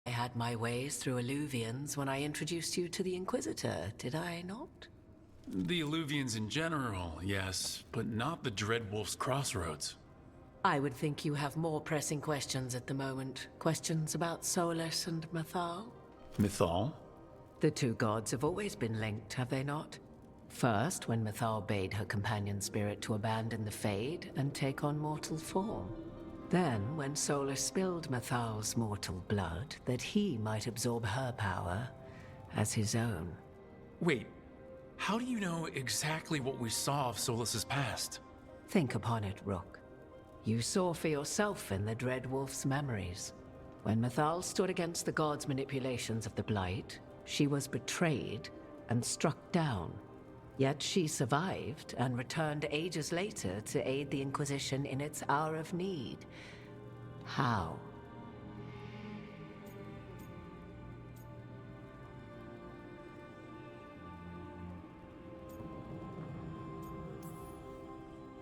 I had my ways through illuvians when I introduced you to the Inquisitor, did I not? The illuvians in general, yes, but not the Dreadwolf's crossroads. I would think you have more pressing questions at the moment. Questions about Solus and Mythal? Mythal? The two gods have always been linked, have they not? First, when Mythal bade her companion spirit to abandon the Fade and take on mortal form. Then, when Solus spilled Mythal's mortal blood, that he might absorb her power as his own. Wait, how do you know exactly what we saw of Solus's past? Think upon it, Rook. You saw for yourself in the Dreadwolf's memories. When Mythal stood against the gods' manipulations of the Blight, she was betrayed and struck down. Yet she survived and returned ages later to aid the Inquisition in its hour of need. How?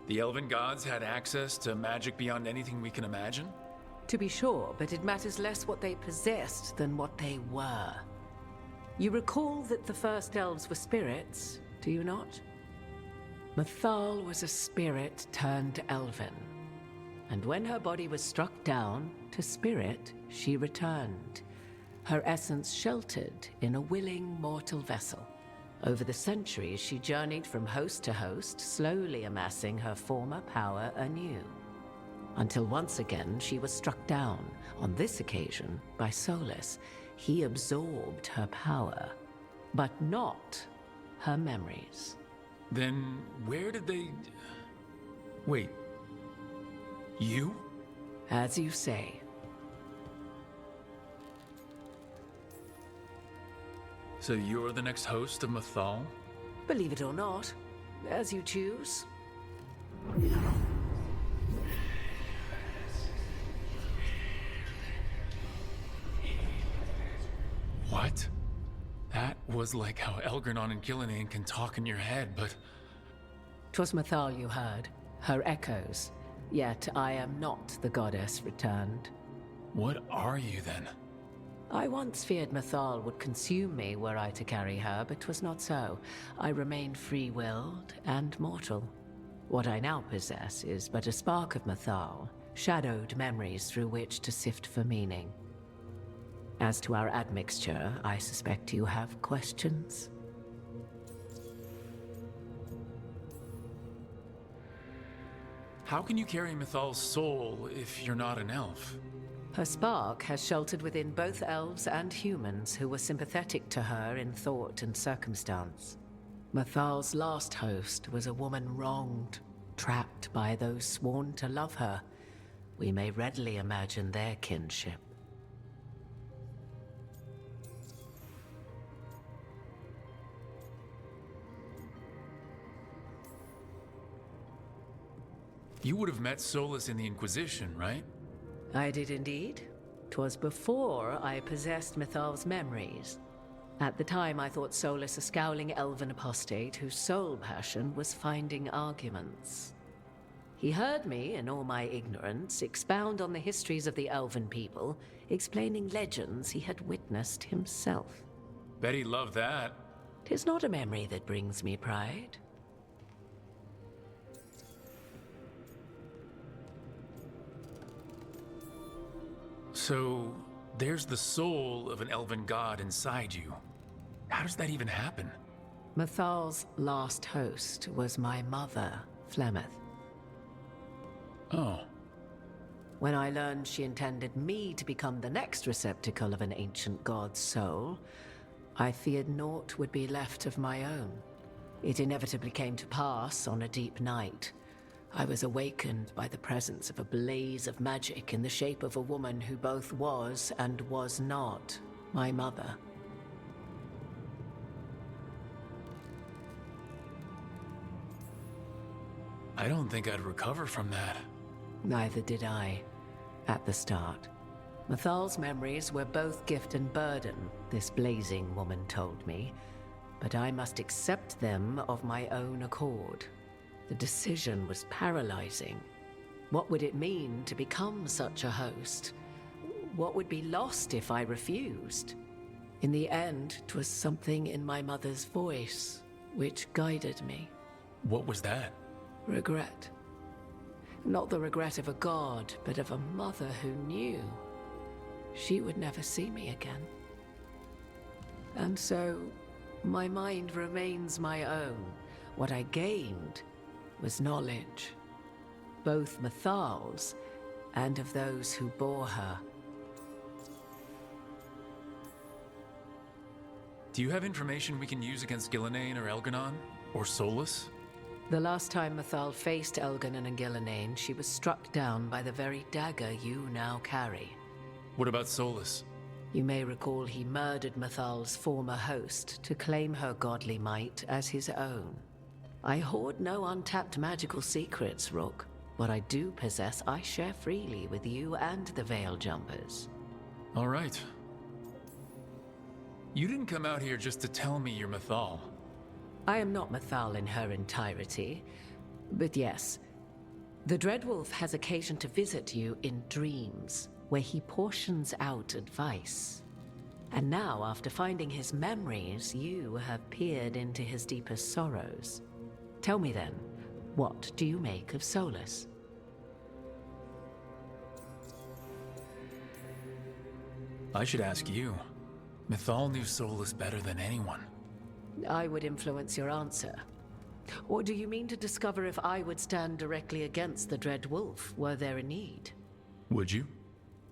The elven gods had access to magic beyond anything we can imagine? To be sure, but it matters less what they possessed than what they were. You recall that the first elves were spirits, do you not? Mythal was a spirit turned elven. And when her body was struck down, to spirit she returned. Her essence sheltered in a willing mortal vessel. Over the centuries, she journeyed from host to host, slowly amassing her former power anew. Until once again she was struck down, on this occasion by Solus. He absorbed her power, but not her memories. Then where did they... Wait. You? As you say. So you're the next host of Mythal? Believe it or not, as you choose. What? That was like how Elgernon and Gillinan can talk in your head, but... 'Twas Mythal you heard, her echoes. Yet I am not the goddess returned. What are you then? I once feared Mythal would consume me were I to carry her, but 'twas not so. I remained free-willed and mortal. What I now possess is but a spark of Mythal, shadowed memories through which to sift for meaning. As to our admixture, I suspect you have questions. How can you carry Mythal's soul if you're not an elf? Her spark has sheltered within both elves and humans who were sympathetic to her in thought and circumstance. Mythal's last host was a woman wronged, trapped by those sworn to love her. We may readily imagine their kinship. You would have met Solus in the Inquisition, right? I did indeed. 'Twas before I possessed Mythal's memories. At the time I thought Solus a scowling elven apostate whose sole passion was finding arguments. He heard me, in all my ignorance, expound on the histories of the elven people, explaining legends he had witnessed himself. Bet he loved that. 'Tis not a memory that brings me pride. So, there's the soul of an elven god inside you. How does that even happen? Mythal's last host was my mother, Flemeth. Oh. When I learned she intended me to become the next receptacle of an ancient god's soul, I feared naught would be left of my own. It inevitably came to pass on a deep night. I was awakened by the presence of a blaze of magic in the shape of a woman who both was and was not my mother. I don't think I'd recover from that. Neither did I, at the start. Mythal's memories were both gift and burden, this blazing woman told me, but I must accept them of my own accord. The decision was paralyzing. What would it mean to become such a host? what would be lost if I refused? In the end, 'twas something in my mother's voice which guided me. What was that? Regret. Not the regret of a god, but of a mother who knew she would never see me again. And so, my mind remains my own. What I gained was knowledge, both Mathal's and of those who bore her. Do you have information we can use against Gillenane or Elganon? Or Solus? The last time Mathal faced Elganon and Gillenane, she was struck down by the very dagger you now carry. What about Solus? You may recall he murdered Mathal's former host to claim her godly might as his own. I hoard no untapped magical secrets, Rook. What I do possess, I share freely with you and the Veil Jumpers. All right. You didn't come out here just to tell me you're Mathal. I am not Mathal in her entirety, but yes, the Dreadwolf has occasion to visit you in dreams, where he portions out advice. And now, after finding his memories, you have peered into his deepest sorrows. Tell me then, what do you make of Solus? I should ask you. Mathal knew Solus better than anyone. I would influence your answer. Or do you mean to discover if I would stand directly against the Dread Wolf were there a need? Would you?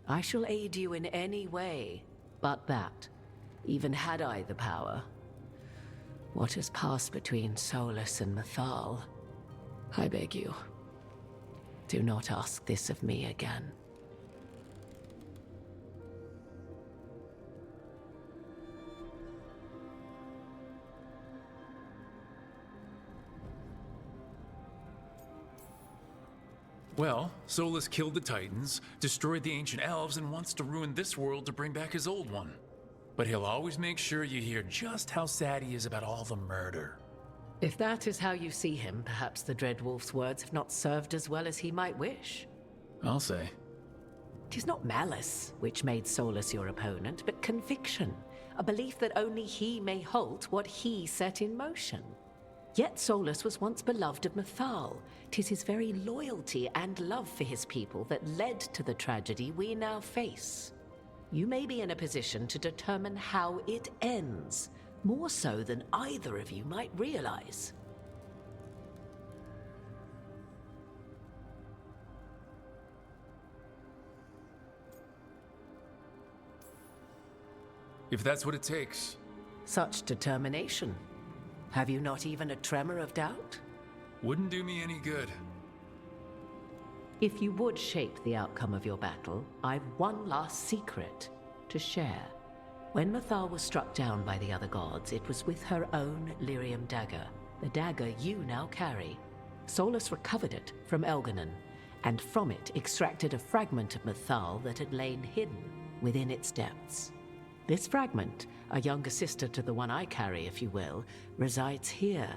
I shall aid you in any way but that, even had I the power. What has passed between Solus and Mathal? I beg you, do not ask this of me again. Well, Solus killed the Titans, destroyed the ancient elves, and wants to ruin this world to bring back his old one. But he'll always make sure you hear just how sad he is about all the murder. If that is how you see him, perhaps the Dread Wolf's words have not served as well as he might wish. I'll say. 'Tis not malice which made Solus your opponent, but conviction, a belief that only he may halt what he set in motion. Yet Solus was once beloved of Mathal. 'Tis his very loyalty and love for his people that led to the tragedy we now face. You may be in a position to determine how it ends, more so than either of you might realize. If that's what it takes. Such determination. Have you not even a tremor of doubt? Wouldn't do me any good. If you would shape the outcome of your battle, I've one last secret to share. When Mathal was struck down by the other gods, it was with her own lyrium dagger, the dagger you now carry. Solus recovered it from Elganon, and from it extracted a fragment of Mathal that had lain hidden within its depths. This fragment, a younger sister to the one I carry, if you will, resides here,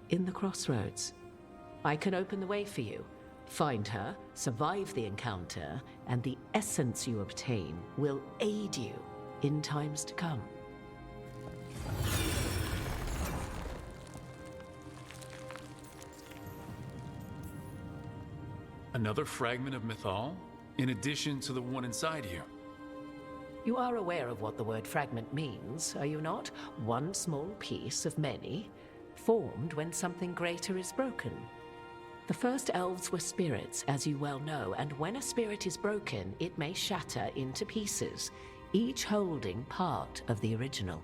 in the crossroads. I can open the way for you. Find her, survive the encounter, and the essence you obtain will aid you in times to come. Another fragment of Mathal? In addition to the one inside you? You are aware of what the word fragment means, are you not? One small piece of many, formed when something greater is broken. The first elves were spirits, as you well know, and when a spirit is broken, it may shatter into pieces, each holding part of the original.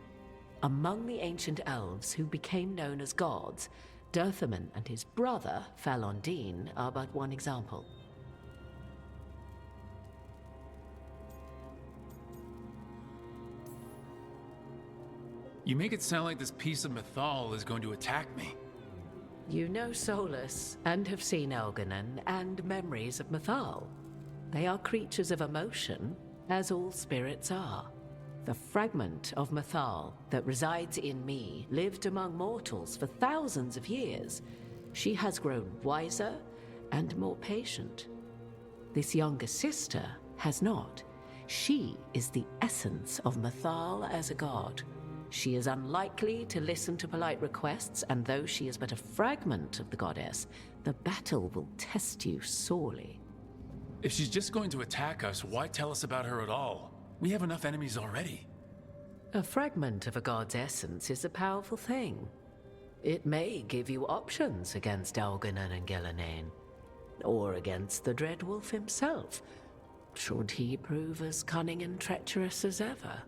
Among the ancient elves who became known as gods, Dirthaman and his brother, Falondine, are but one example. You make it sound like this piece of Mathal is going to attack me. You know Solus, and have seen Elganon, and memories of Mathal. They are creatures of emotion, as all spirits are. The fragment of Mathal that resides in me lived among mortals for thousands of years. She has grown wiser and more patient. This younger sister has not. She is the essence of Mythal as a god. She is unlikely to listen to polite requests, and though she is but a fragment of the goddess, the battle will test you sorely. If she's just going to attack us, why tell us about her at all? We have enough enemies already. A fragment of a god's essence is a powerful thing. It may give you options against Elganon and Gillenane, or against the Dreadwolf himself, should he prove as cunning and treacherous as ever.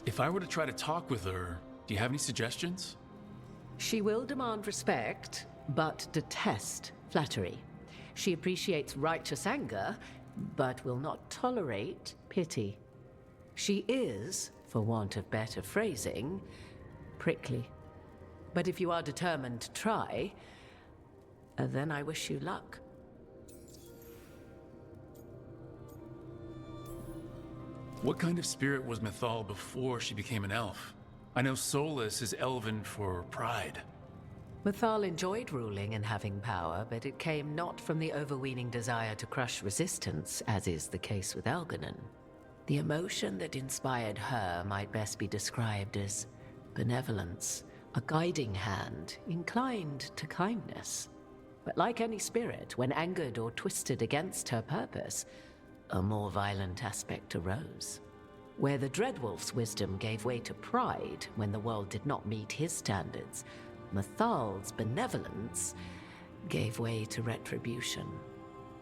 If I were to try to talk with her, do you have any suggestions? She will demand respect, but detest flattery. She appreciates righteous anger, but will not tolerate pity. She is, for want of better phrasing, prickly. But if you are determined to try, then I wish you luck. What kind of spirit was Mythal before she became an elf? I know Solus is elven for pride. Mythal enjoyed ruling and having power, but it came not from the overweening desire to crush resistance, as is the case with Elganon. The emotion that inspired her might best be described as benevolence, a guiding hand, inclined to kindness. But like any spirit, when angered or twisted against her purpose, a more violent aspect arose. Where the Dreadwolf's wisdom gave way to pride when the world did not meet his standards, Mythal's benevolence gave way to retribution.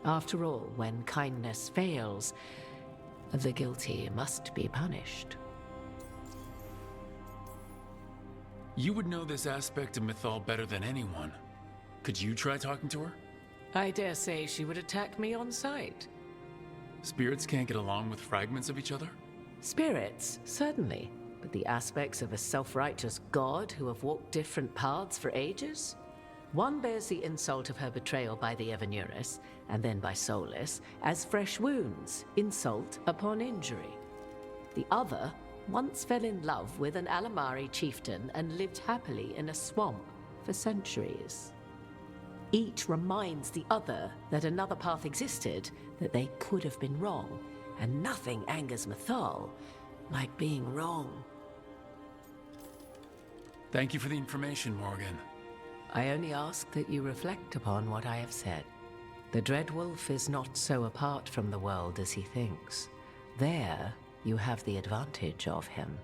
After all, when kindness fails, the guilty must be punished. You would know this aspect of Mythal better than anyone. Could you try talking to her? I dare say she would attack me on sight. Spirits can't get along with fragments of each other? Spirits, certainly. But the aspects of a self-righteous god who have walked different paths for ages? One bears the insult of her betrayal by the evanuris, and then by Solus, as fresh wounds, insult upon injury. The other once fell in love with an Alamari chieftain and lived happily in a swamp for centuries. Each reminds the other that another path existed, that they could have been wrong, and nothing angers Mythal like being wrong. Thank you for the information, Morrigan. I only ask that you reflect upon what I have said. The Dreadwolf is not so apart from the world as he thinks. There, you have the advantage of him.